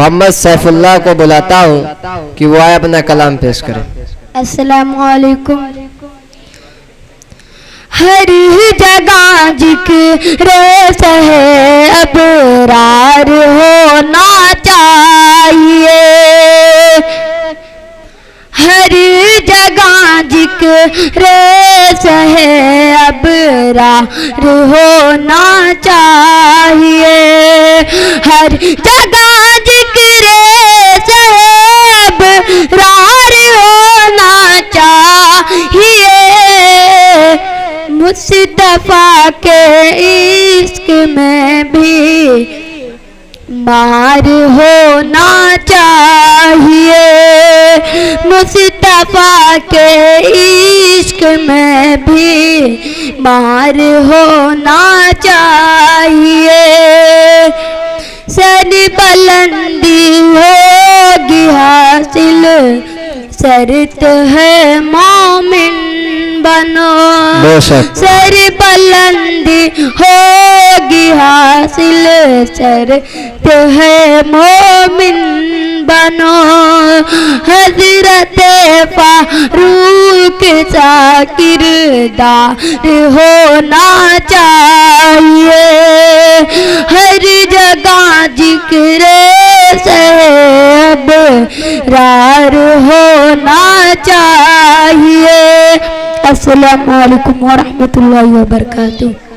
محمد سیف اللہ کو بلاتا ہوں کہ وہ آئے اپنا کلام پیش کریں۔ السلام علیکم۔ ہر جگہ ذکر سہے ابرار ہونا چاہیے، ہر جگہ ذکر سہے ابرار ہونا چاہیے، ہر جگہ ذکر سہے ابرار ہونا چاہیے، مصطفیٰ کے عشق میں بھی مار ہونا چاہیے، مصطفیٰ کے عشق میں بھی مار ہونا چاہیے، سر بلندی ہوگی حاصل شرط ہے مومن بنو، سر بلندی ہوگی حاصل شرط ہے مومن بنو، حضرت فاروق سا کردار ہونا چاہیے، ہر جگہ ذکر سہب رار ہونا چاہیے۔ السلام علیکم ورحمۃ اللہ وبرکاتہ۔